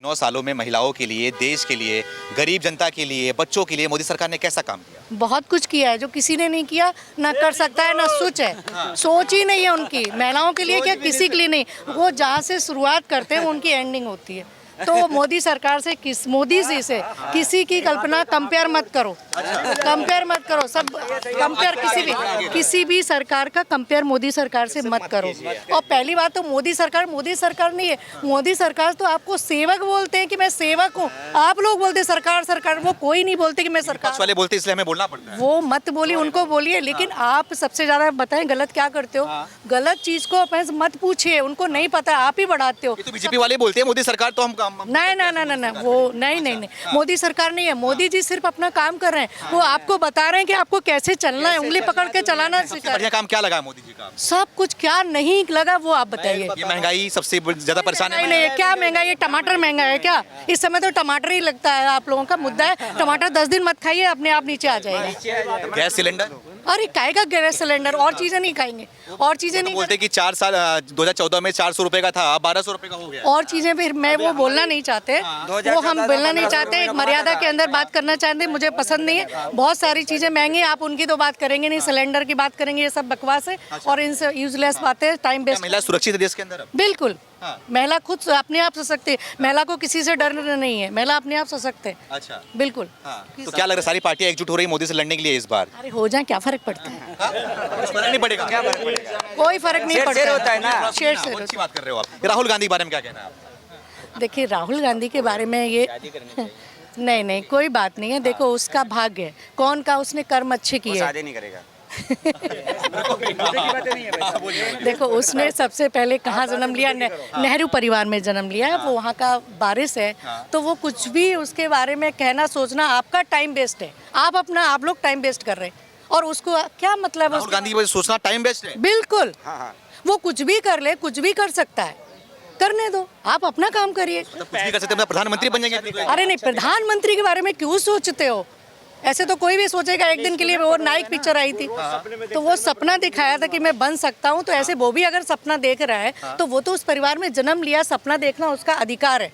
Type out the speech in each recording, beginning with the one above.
9 सालों में महिलाओं के लिए, देश के लिए, गरीब जनता के लिए, बच्चों के लिए मोदी सरकार ने कैसा काम किया? बहुत कुछ किया है जो किसी ने नहीं किया, ना कर सकता है, ना सोच है। सोच ही नहीं है उनकी, महिलाओं के लिए क्या किसी के लिए नहीं। वो जहाँ से शुरुआत करते हैं उनकी एंडिंग होती है। तो मोदी सरकार से मोदी जी से किसी की कल्पना कंपेयर मत करो, कंपेयर मत करो। सब कंपेयर किसी भी सरकार का कंपेयर मोदी सरकार से मत करो। और पहली बात तो मोदी सरकार नहीं है। मोदी सरकार तो आपको सेवक बोलते हैं कि मैं सेवक हूँ। आप लोग बोलते सरकार सरकार, वो कोई नहीं बोलते कि मैं सरकार वाले बोलते इसलिए हमें बोलना पड़ता है। वो मत बोलिए, उनको बोलिए, लेकिन आप सबसे ज्यादा बताएं गलत क्या करते हो। गलत चीज को अपने से मत पूछिए, उनको नहीं पता, आप ही बढ़ाते हो। तो बीजेपी वाले बोलते हैं मोदी सरकार तो हम नहीं ना ना ना ना, वो नहीं, मोदी सरकार नहीं है। मोदी जी सिर्फ अपना काम कर रहे हैं। वो आपको बता रहे हैं कि आपको कैसे चलना है, उंगली पकड़ के चलाना सिखा। बढ़िया काम क्या लगा मोदी जी का? सब कुछ क्या नहीं लगा वो आप बताइए। ये महंगाई सबसे ज्यादा परेशानी है। नहीं, क्या महंगा है? टमाटर महंगा है क्या? इस समय तो टमाटर ही लगता है। आप लोगों का मुद्दा है टमाटर। 10 दिन मत खाइए, अपने आप नीचे आ जाएगा। गैस सिलेंडर, अरे खाएगा गैस सिलेंडर, और चीजें नहीं खाएंगे, और चीजें नहीं। बोलते कि 4 साल 2014 में 400 रुपए का था, अब 1200 रुपए का हो गया। और चीजें फिर मैं वो बोलना नहीं चाहते, वो हम बोलना नहीं चाहते। एक मर्यादा के अंदर बात करना चाहते, मुझे पसंद नहीं है। बहुत सारी चीजें महंगी, आप उनकी तो बात करेंगे नहीं, सिलेंडर की बात करेंगे, ये सब बकवास है और इनसे यूजलेस बातें, टाइम वेस्ट। महिला सुरक्षित है देश के अंदर? बिल्कुल। महिला खुद अपने आप सशक्त है। महिला को किसी से डर नहीं है, महिला अपने आप सशक्त है। अच्छा, बिल्कुल। तो क्या लग रहा है सारी पार्टियां एकजुट हो रही मोदी से लड़ने के लिए इस बार? अरे हो जाए, क्या फर्क पड़ता है? फर्क नहीं पड़ेगा। क्या फर्क पड़ेगा? कोई फर्क नहीं पड़ता होता है ना। शेर अच्छी बात कर रहे हो आप। राहुल गांधी के बारे में क्या कहना है आप? देखिए, राहुल गांधी के बारे में ये नहीं कोई बात नहीं है। देखो, उसका भाग्य है, कौन का उसने कर्म अच्छे किए। शादी नहीं करेगा। देखो, उसने सबसे पहले कहाँ जन्म लिया? नेहरू परिवार में जन्म लिया है। वो वहाँ का वारिस है। तो वो कुछ भी उसके बारे में कहना सोचना आपका टाइम वेस्ट है। आप लोग टाइम वेस्ट कर रहे हैं। और उसको क्या मतलब? राहुल गांधी की सोचना टाइम वेस्ट है। बिल्कुल। वो कुछ भी कर ले, कुछ भी कर सकता है, करने दो, आप अपना काम करिए। कुछ भी कर सकते हैं, प्रधानमंत्री बन जाएंगे। अरे नहीं, प्रधानमंत्री के बारे में क्यों सोचते हो? ऐसे तो कोई भी सोचेगा। एक दिन के लिए वो नाइक पिक्चर आई थी, तो वो सपना दिखाया था कि मैं बन सकता हूँ। तो ऐसे वो भी अगर सपना देख रहा है तो वो तो उस परिवार में जन्म लिया, सपना देखना उसका अधिकार है।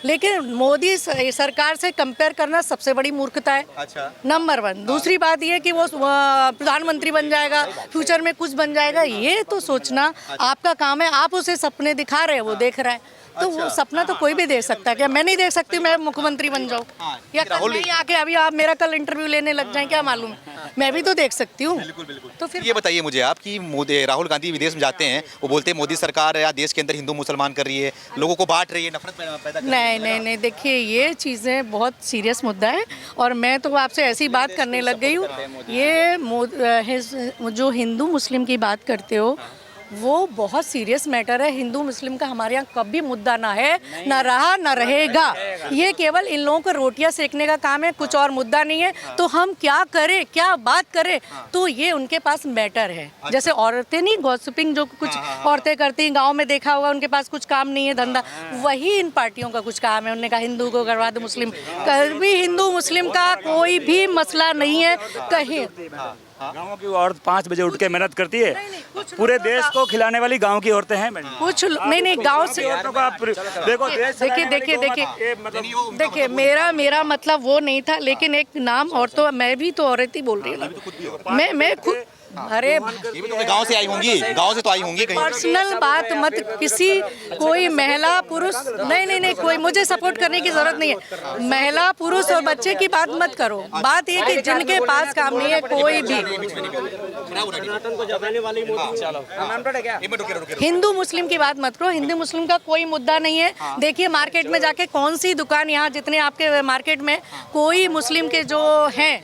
लेकिन मोदी सरकार से कंपेयर करना सबसे बड़ी मूर्खता है। अच्छा। नंबर 1। दूसरी बात ये कि वो प्रधानमंत्री बन जाएगा, फ्यूचर में कुछ बन जाएगा, ये तो सोचना आपका काम है। आप उसे सपने दिखा रहे हैं, वो देख रहा है। तो वो सपना तो कोई भी देख सकता है। क्या मैं नहीं देख सकती मैं मुख्यमंत्री बन जाऊँ? या कल नहीं आके अभी आप मेरा कल इंटरव्यू लेने लग जाएं, क्या मालूम? मैं भी तो देख सकती हूँ। तो फिर ये बताइए मुझे आप कि राहुल गांधी विदेश में जाते हैं, वो बोलते हैं मोदी सरकार या देश के अंदर हिंदू मुसलमान कर रही है, लोगों को बांट रही है, नफरत पैदा कर रही है। नहीं, देखिए, ये चीज़ें बहुत सीरियस मुद्दा है और मैं तो आपसे ऐसी बात करने लग गई हूँ। ये जो हिंदू मुस्लिम की बात करते हो, वो बहुत सीरियस मैटर है। हिंदू मुस्लिम का हमारे यहाँ कभी मुद्दा ना है, ना रहा, ना रहेगा। ये केवल इन लोगों को रोटियां सेकने का काम है, कुछ और मुद्दा नहीं है। तो हम क्या करें, क्या बात करें, तो ये उनके पास मैटर है। जैसे औरतें नहीं गॉसिपिंग जो कुछ औरतें करती हैं, गाँव में देखा होगा, उनके पास कुछ काम नहीं है, धंधा, वही इन पार्टियों का कुछ काम है। उन्होंने कहा हिंदू को करवा दो, मुस्लिम। कभी हिंदू मुस्लिम का कोई भी मसला नहीं है कहीं। गाँव की औरत 5 बजे उठ के मेहनत करती है। पूरे देश को खिलाने वाली गांव की औरतें हैं। कुछ नहीं, गांव से देखो, देखिए, मेरा मतलब वो नहीं था। लेकिन एक नाम, और तो मैं भी तो औरत ही बोल रही हूँ। मैं खुद, अरे ये भी तो गांव से आई होंगी, गांव से तो आई होंगी कहीं। पर्सनल बात मत, किसी कोई महिला पुरुष नहीं, कोई मुझे सपोर्ट करने की जरूरत नहीं है। महिला पुरुष और बच्चे की बात मत करो। बात ये कि जिनके पास काम नहीं है, कोई भी हिंदू मुस्लिम की बात मत करो। हिंदू मुस्लिम का कोई मुद्दा नहीं है। देखिए, मार्केट में जाके कौन सी दुकान, यहाँ जितने आपके मार्केट में कोई मुस्लिम के जो हैं,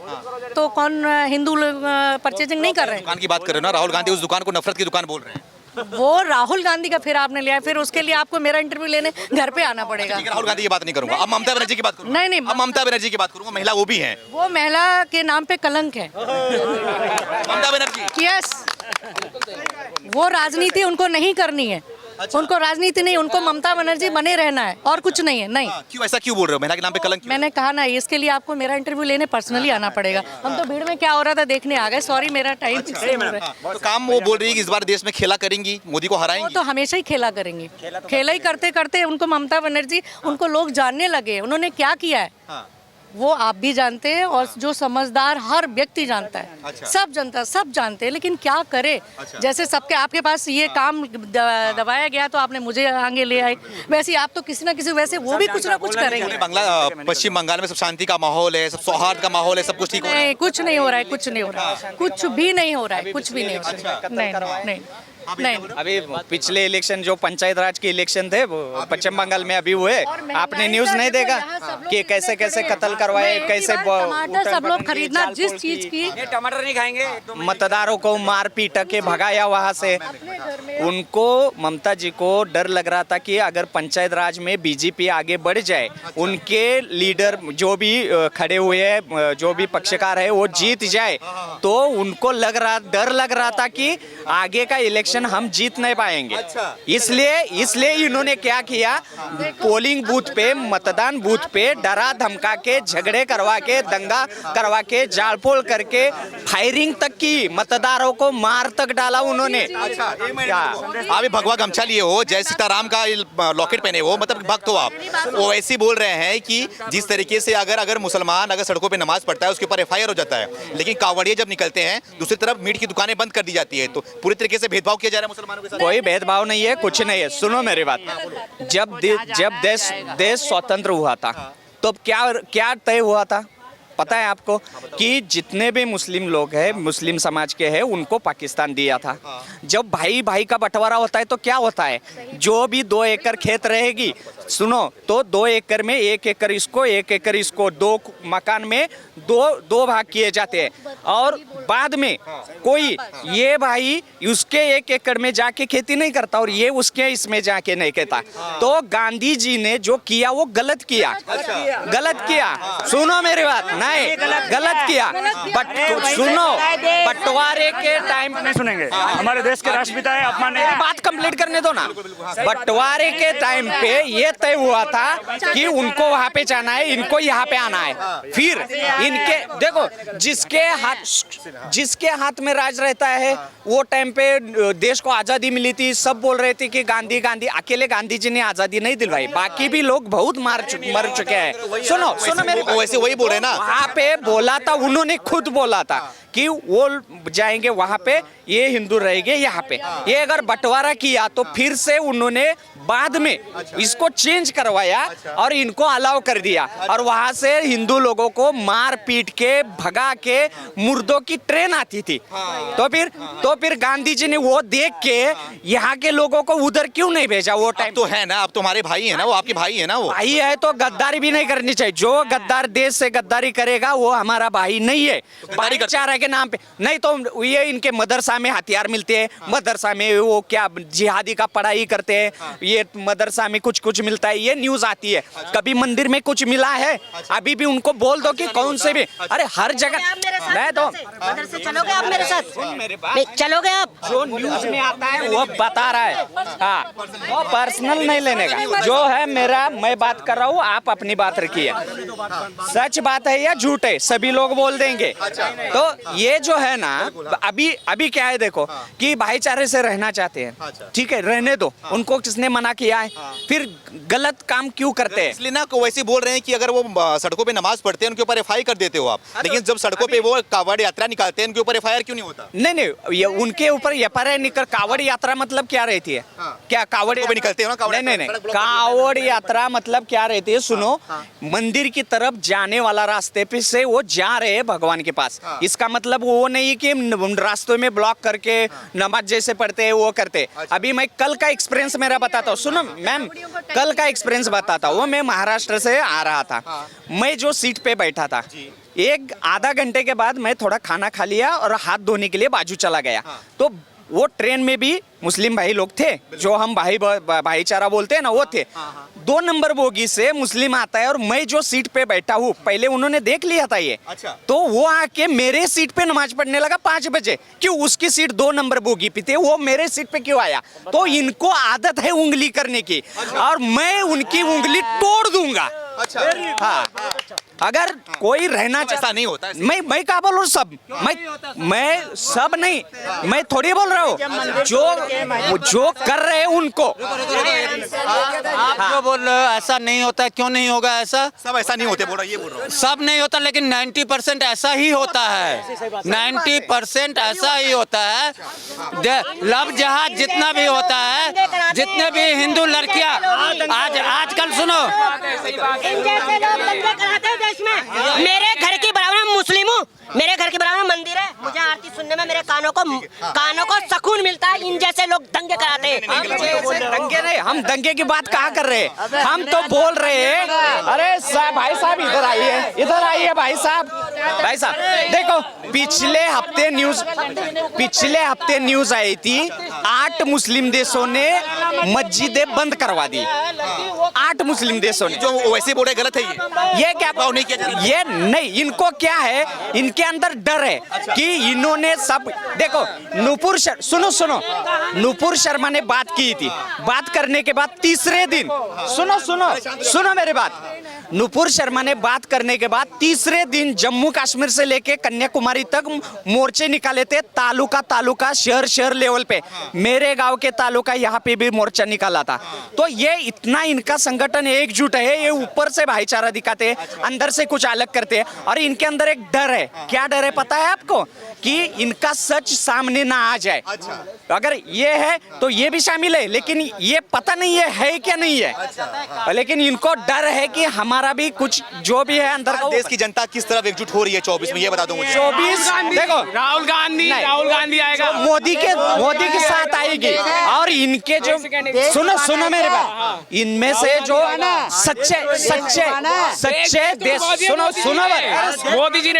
तो कौन हिंदू परचेजिंग नहीं कर रहे हैं? दुकान की बात कर रहे हो ना, राहुल गांधी उस दुकान को नफरत की दुकान बोल रहे हैं। वो राहुल गांधी का फिर आपने लिया, फिर उसके लिए आपको मेरा इंटरव्यू लेने घर पे आना पड़ेगा। राहुल गांधी की बात नहीं करूंगा, अब ममता बनर्जी की बात करूंगा। नहीं, अब ममता बनर्जी की बात करूंगा। महिला वो भी हैं। वो महिला के नाम पे कलंक है। ममता बनर्जी, यस, वो राजनीति उनको नहीं करनी है। उनको राजनीति नहीं, उनको ममता बनर्जी बने रहना है और कुछ नहीं है। नहीं, क्यों ऐसा क्यों बोल रहे हो? महिला के नाम पे कलंक क्यों? मैंने कहा ना, इसके लिए आपको मेरा इंटरव्यू लेने पर्सनली आना पड़ेगा। हम तो भीड़ में क्या हो रहा था देखने आ गए। सॉरी, मेरा टाइम तो काम वो बोल रही है कि इस बार देश में खेला करेंगी, मोदी को वो हराएंगी। तो हमेशा ही खेला करेंगे। खेला ही करते करते उनको ममता बनर्जी, उनको लोग जानने लगे उन्होंने क्या किया है। वो आप भी जानते हैं और जो समझदार हर व्यक्ति जानता है। अच्छा। सब जनता सब जानते हैं, लेकिन क्या करे। जैसे सबके आपके पास ये काम दबाया गया तो आपने मुझे आगे ले आए, वैसे ही आप तो किसी ना किसी वैसे वो भी कुछ ना कुछ करेंगे। पश्चिम बंगाल में सब शांति का माहौल है, सब सौहार्द का माहौल है, सब कुछ ठीक हो रहा है। नहीं, कुछ नहीं हो रहा है, कुछ नहीं हो रहा है, कुछ भी नहीं हो रहा है, कुछ भी नहीं हो रहा है। नहीं नहीं नहीं। अभी पिछले इलेक्शन जो पंचायत राज के इलेक्शन थे वो पश्चिम बंगाल में अभी हुए, आपने न्यूज़ नहीं देखा कि कैसे कैसे कत्ल करवाए, कैसे टमाटर सब लोग खरीदना जिस चीज की, टमाटर नहीं खाएंगे। मतदारों को मार पीट के भगाया वहां से। उनको ममता जी को डर लग रहा था कि अगर पंचायत राज में बीजेपी आगे बढ़ जाए, उनके लीडर जो भी खड़े हुए हैं, जो भी पक्षकार है वो जीत जाए, तो उनको डर लग रहा था कि आगे का इलेक्शन हम जीत नहीं पाएंगे। इसलिए इन्होंने क्या किया, पोलिंग बूथ पे, मतदान बूथ पे डरा धमका के, झगड़े करवा के, दंगा करवा के, जालपोल करके, फायरिंग तक की, मतदारों को मार तक डाला उन्होंने। आप भी भगवा गमछा लिए हो, जय सीताराम का लॉकेट पहने हो, मतलब भक्त हो आप। वो ऐसे ही बोल रहे हैं कि जिस तरीके से अगर मुसलमान अगर सड़कों पे नमाज पढ़ता है उसके ऊपर FIR हो जाता है, लेकिन कांवड़िए जब निकलते हैं दूसरी तरफ मीट की दुकानें बंद कर दी जाती है, तो पूरी तरीके से भेदभाव किया जा रहा है मुसलमानों के साथ। कोई भेदभाव नहीं है, कुछ नहीं है। सुनो मेरी बात, जब देश स्वतंत्र हुआ था तो क्या तय हुआ था पता है आपको, कि जितने भी मुस्लिम लोग हैं, मुस्लिम समाज के हैं, उनको पाकिस्तान दिया था। जब भाई भाई का बंटवारा होता है तो क्या होता है, जो भी 2 एकड़ खेत रहेगी, सुनो, तो 2 एकड़ में 1 एकड़ इसको, 1 एकड़ इसको, 2 मकान में दो भाग किए जाते हैं। और बाद में कोई ये भाई उसके 1 एकड़ में जाके खेती नहीं करता और ये उसके इसमें जाके नहीं कहता। तो गांधी जी ने जो किया वो गलत किया, गलत किया। सुनो मेरी बात, नहीं गलत किया, बट सुनो, बंटवारे के टाइम नहीं सुनेंगे, हमारे देश के राष्ट्रपिता है, अपमान नहीं। बात कंप्लीट करने दो ना। बंटवारे के टाइम पे ये तय हुआ था कि उनको वहां पे जाना है, इनको यहाँ पे आना है। फिर इनके देखो, जिसके हाथ में राज रहता है, वो टाइम पे देश को आजादी मिली थी, सब बोल रहे थे कि गांधी गांधी। अकेले गांधी जी ने आजादी नहीं दिलवाई, बाकी भी लोग बहुत मर चुके हैं। सुनो मेरे, वैसे वही बोल रहे ना, वहां पे बोला था, उन्होंने खुद बोला था कि वो जाएंगे वहां पे, ये हिंदू रहेंगे यहाँ पे। ये अगर बंटवारा किया तो फिर से उन्होंने बाद में इसको चेंज करवाया और इनको अलाउ कर दिया, और वहां से हिंदू लोगों को मार पीट के भगा के मुर्दों की ट्रेन आती थी। तो फिर गांधी जी ने वो देख के यहाँ के लोगों को उधर क्यों नहीं भेजा वो टाइम। तो है ना, अब तुम्हारे भाई है ना, वो आपके भाई है ना, वो भाई है तो गद्दारी भी नहीं करनी चाहिए। जो गद्दार देश से गद्दारी करेगा वो हमारा भाई नहीं है। भाईचारा के नाम पे नहीं, तो ये इनके मदरसा में हथियार मिलते हैं, मदरसा में वो क्या जिहादी का पढ़ाई करते हैं, ये मदरसा में कुछ मिलता है, ये न्यूज आती है। कभी मंदिर में कुछ मिला है? अभी भी उनको बोल दो कि कौन से भी, अरे हर जगह मैं तो मदरसे चलोगे आप मेरे साथ? चलोगे आप? जो न्यूज में आता है वो बता रहा है। हाँ, वो पर्सनल नहीं लेने का, जो है मेरा, मैं बात कर रहा हूँ, आप अपनी बात रखिए। सच बात है या झूठ है सभी लोग बोल देंगे। तो ये जो है ना, अभी क्या है देखो, कि भाईचारे से रहना चाहते हैं, ठीक है, रहने दो, उनको किसने मना किया है? फिर गलत काम क्यों करते हैं? इसलिए ना वैसे बोल रहे हैं कि अगर वो सड़कों पे नमाज पढ़ते हैं उनके ऊपर FIR कर देते हो आप, लेकिन जब सड़कों पे वो कावड़ यात्रा निकालते हैं उनके ऊपर FIR क्यों नहीं होता? नहीं, ये उनके ऊपर FIR निकल। कावड़ यात्रा मतलब क्या रहती है? क्या कावड़ पे निकलते हो ना कावड़? नहीं, कावड़ यात्रा मतलब क्या रहती है? सुनो, मंदिर की तरफ जाने वाला रास्ते पे से वो जा रहे हैं भगवान के पास। इसका मतलब वो नहीं कि रास्तों में ब्लॉक करके नमाज जैसे पढ़ते हैं वो करते। अभी मैं कल का एक्सपीरियंस मेरा बताता हूँ, सुनो मैम, कल का एक्सपीरियंस बताता हूँ। मैं महाराष्ट्र से आ रहा था, मैं जो सीट पे बैठा था, एक आधा घंटे के बाद मैं थोड़ा खाना खा लिया और हाथ धोने के लिए बाजू चला गया। तो वो ट्रेन में भी मुस्लिम भाई लोग थे, जो हम भाईचारा बोलते हैं ना, वो थे। 2 नंबर बोगी से मुस्लिम आता है और मैं जो सीट पे बैठा हूँ, पहले उन्होंने देख लिया था ये। अच्छा। तो वो आके मेरे सीट पे नमाज पढ़ने लगा 5 बजे। क्यों? उसकी सीट 2 नंबर बोगी पे थी, वो मेरे सीट पे क्यों आया? तो इनको आदत है उंगली करने की, और मैं उनकी उंगली तोड़ दूंगा। अच्छा। हाँ, अगर कोई रहना ऐसा नहीं होता है। मैं क्या बोल रहा हूँ? सब मैं सब नहीं, मैं थोड़ी बोल रहा हूँ, जो कर रहे हैं उनको। आप जो बोल रहे हो ऐसा नहीं होता, क्यों नहीं होगा ऐसा? सब ऐसा नहीं होते, बोल रहा ये बोल रहा हूँ। सब नहीं होता, लेकिन 90% ऐसा ही होता है। 90% ऐसा ही होता है। लव जहाज जितना भी होता है, जितने भी हिंदू लड़कियां आजकल सुनो, इन जैसे लोग दंगे कराते हैं देश में। मेरे घर के बराबर में मुस्लिम हूँ, मेरे घर के बराबर में मंदिर है, मुझे आरती सुनने में मेरे कानों को सुकून मिलता है। इन जैसे लोग दंगे कराते हैं। दंगे नहीं, हम दंगे की बात कहाँ कर रहे हैं? हम तो बोल रहे हैं, अरे भाई साहब इधर आइए भाई साहब। देखो, पिछले हफ्ते न्यूज आई थी, 8 मुस्लिम देशों ने मस्जिदें बंद करवा दी। 8 मुस्लिम देशों ने। जो वैसे बोल रहे गलत है ये क्या नहीं किया? ये नहीं, इनको क्या है, इनके अंदर डर है कि इन्होंने सब देखो। नुपुर शर्मा ने बात की थी, बात करने के बाद तीसरे दिन सुनो मेरी बात। नुपुर शर्मा ने बात करने के बाद तीसरे दिन जम्मू कश्मीर से लेके कन्याकुमारी तक मोर्चे निकाले थे, तालुका शहर लेवल पे। मेरे गांव के तालुका यहाँ पे भी मोर्चा निकाला था। तो ये इतना इनका संगठन एकजुट है, ये ऊपर से भाईचारा दिखाते हैं, अंदर से कुछ अलग करते हैं, और इनके अंदर एक डर है। क्या डर है पता है आपको? कि इनका सच सामने ना आ जाए। अगर ये है तो ये भी शामिल है, लेकिन ये पता नहीं है क्या नहीं है। लेकिन इनको डर है कि हमारा भी कुछ जो भी है अंदर का। देश की जनता किस तरफ एकजुट हो रही है 24 में, ये बता दो मुझे। 24 देखो, राहुल गांधी आएगा, मोदी के साथ आएगी। और इनके जो सुनो मेरे बात, इनमें से जो सच्चे देश सुनो मोदी जी ने,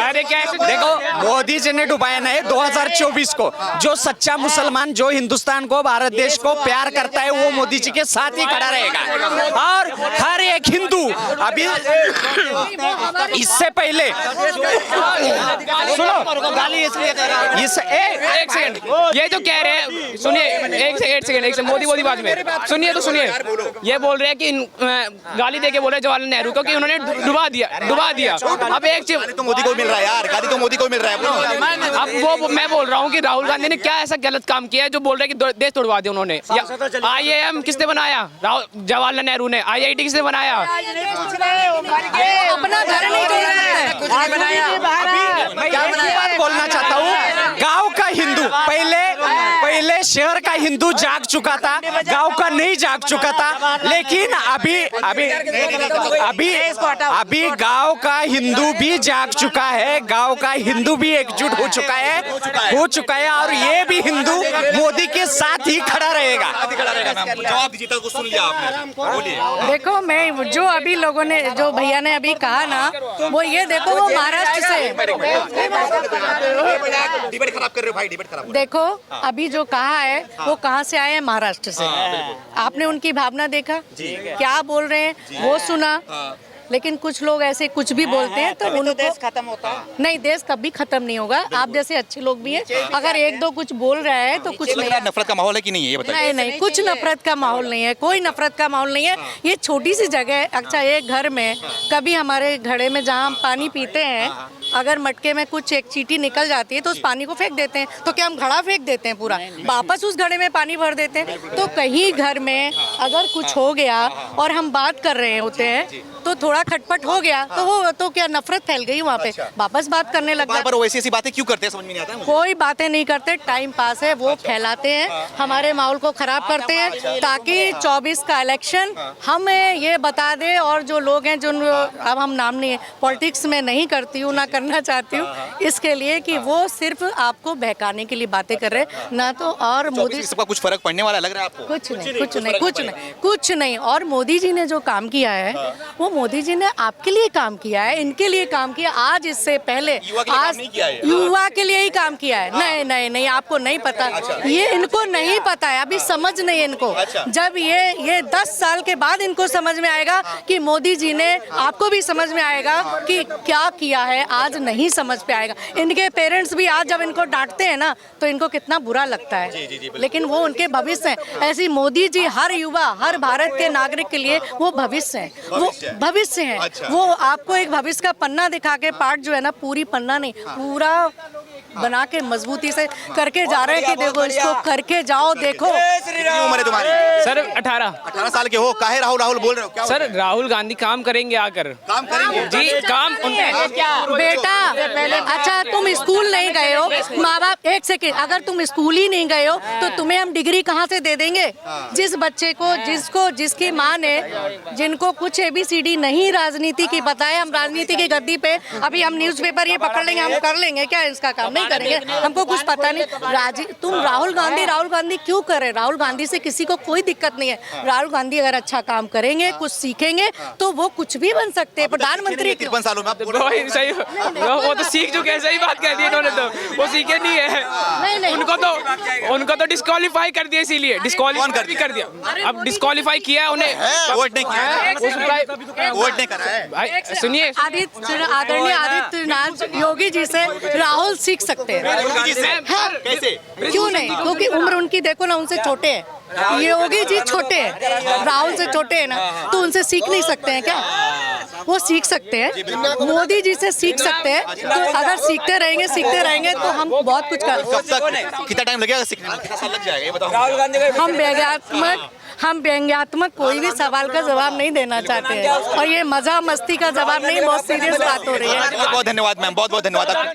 अरे क्या देखो, मोदी जी ने डुबाया नहीं 2024 को। जो सच्चा मुसलमान, जो हिंदुस्तान को, भारत देश को प्यार करता है, वो मोदी जी के साथ ही खड़ा रहेगा। और हर एक हिंदू अभी इससे पहले सुनो, गाली इसलिए दे रहा हूं। एक सेकंड, ये जो कह रहे हैं, सुनिए, एक सेकंड, मोदी बात में सुनिए। ये बोल रहे हैं कि गाली दे के बोल रहे जवाहरलाल नेहरू को कि उन्होंने डुबा दिया। अब एक चीज तो मोदी को मिल रहा है यार, गाली तो मोदी को मिल रहा है। अब वो मैं बोल रहा हूँ कि राहुल गांधी ने क्या ऐसा गलत काम किया है जो बोल रहे हैं कि देश तोड़वा दिया उन्होंने। IIM किसने बनाया? जवाहरलाल नेहरू ने। IIT किसने बनाया? अपना घर नहीं तोड़ सकता है। मैं एक बात बोलना चाहता हूँ, गांव का हिंदू पहले शहर का हिंदू जाग चुका था, गांव का नहीं जाग चुका था। लेकिन अभी गांव का हिंदू भी जाग चुका है, गांव का हिंदू भी एकजुट हो चुका है, और ये भी हिंदू मोदी के साथ ही खड़ा रहेगा। जवाब दीजिए, तो सुन लिया आपने, बोलिए। देखो, मैं जो अभी लोगों ने, जो भैया ने अभी कहा ना, वो ये देखो, वो महाराष्ट्र से। डिबेट खराब कर रहे हो भाई, डिबेट खराब। देखो, अभी जो कहा है वो कहाँ से आए हैं? महाराष्ट्र से। आपने उनकी भावना देखा, क्या बोल रहे हैं वो सुना। लेकिन कुछ लोग ऐसे कुछ भी बोलते हैं तो उनको देश खत्म होता है। नहीं, देश कभी खत्म नहीं होगा। आप जैसे अच्छे लोग भी हैं, अगर एक दो कुछ बोल रहा है तो कुछ नहीं। नफरत का माहौल है कि नहीं है, ये बताइए। नहीं, कुछ नफरत का माहौल नहीं है, कोई नफरत का माहौल नहीं है। ये छोटी सी जगह है। अच्छा, एक घर में कभी हमारे घड़े में जहाँ हम पानी पीते हैं, अगर मटके में कुछ एक चींटी निकल जाती है तो उस पानी को फेंक देते हैं। तो क्या हम घड़ा फेंक देते हैं पूरा, वापस उस घड़े में पानी भर देते हैं? तो कहीं घर में अगर कुछ हो गया और हम बात कर रहे होते हैं तो थोड़ा खटपट हो गया तो वो तो क्या नफरत फैल गई वहाँ पे, वापस बात करने लग बार वैसी ऐसी बातें क्यों करते हैं, समझ में नहीं आता है। कोई बातें नहीं करते, टाइम पास है, वो फैलाते हैं, हमारे माहौल को खराब करते हैं ताकि 24 का इलेक्शन हमें ये बता दे। और जो लोग हैं, जो अब हम नाम नहीं, पॉलिटिक्स में नहीं करती हूँ, ना करना चाहती हूँ इसके लिए कि वो सिर्फ आपको बहकाने के लिए बातें कर रहे हैं, ना तो। और मोदी इसका कुछ फर्क पड़ने वाला लग रहा है आपको? कुछ नहीं। और मोदी जी ने जो काम किया है वो मोदी जी ने आपके लिए काम किया है, इनके लिए काम किया। आज इससे पहले आज युवा के लिए ही काम किया है। नहीं आपको नहीं पता, ये इनको नहीं पता है, अभी समझ नहीं है इनको। जब ये 10 साल के बाद इनको समझ में आएगा कि मोदी जी ने, आपको भी समझ में आएगा कि क्या किया है। आज नहीं समझ पे आएगा। इनके पेरेंट्स भी आज जब इनको डांटते हैं ना तो इनको कितना बुरा लगता है, लेकिन वो उनके भविष्य हैं। ऐसी मोदी जी हर युवा, हर भारत के नागरिक के लिए वो भविष्य हैं, वो भविष्य हैं। वो आपको एक भविष्य का पन्ना दिखा के, पार्ट जो है ना, पूरी पन्ना नहीं, पूरा बना के मजबूती से करके जा रहे हैं कि देखो इसको करके जाओ। देखो कितनी उम्र है तुम्हारी? सर 18 साल के हो। काहे राहुल बोल रहे हो? क्या सर राहुल गांधी काम करेंगे आकर, काम करेंगे जी काम बेटा। अच्छा तुम स्कूल नहीं गए हो, माँ बाप, एक सेकेंड, अगर तुम स्कूल ही नहीं गए हो तो तुम्हें हम डिग्री कहाँ से दे देंगे? जिस बच्चे को जिसकी माँ ने, जिनको कुछ ABCD नहीं राजनीति की पता है, हम राजनीति की गद्दी पे अभी हम न्यूज़पेपर ये पकड़ लेंगे, हम कर लेंगे क्या इसका काम? नहीं करेंगे, हमको कुछ पता नहीं। तुम राहुल गांधी क्यों करे? राहुल गांधी से किसी को कोई दिक्कत नहीं है। राहुल गांधी अगर अच्छा काम करेंगे, कुछ सीखेंगे तो वो कुछ भी बन सकते हैं। प्रधानमंत्री 53 सालों में आप सही, वो तो सीख चुके हैं, सही बात कह दी इन्होंने, तो वो सीखे नहीं है। उनको तो डिस्क्वालीफाई कर दिया, इसीलिए डिस्क्वालीफाई कर दिया। अब डिस्क्वालीफाई किया उन्हें, वोट नहीं किया, वोट नहीं करा है। सुनिए, आदरणीय आदित्यनाथ योगी जी से राहुल सीख सकते हैं। हाँ, क्यों नहीं? क्योंकि उम्र उनकी देखो ना, उनसे छोटे हैं। योगी जी छोटे हैं, राहुल से छोटे हैं ना, तो उनसे सीख नहीं सकते हैं क्या? वो सीख सकते हैं, मोदी जी से सीख सकते हैं। तो अगर सीखते रहेंगे तो हम बहुत कुछ कर। कब तक, कितना टाइम लगेगा सीखने में? कितना साल लग जाएगा ये बताओ? हम व्यंग्यात्मक कोई भी सवाल का जवाब नहीं देना चाहते हैं, और ये मजा मस्ती का जवाब नहीं, बहुत सीरियस बात हो रही है। बहुत धन्यवाद मैम, बहुत धन्यवाद।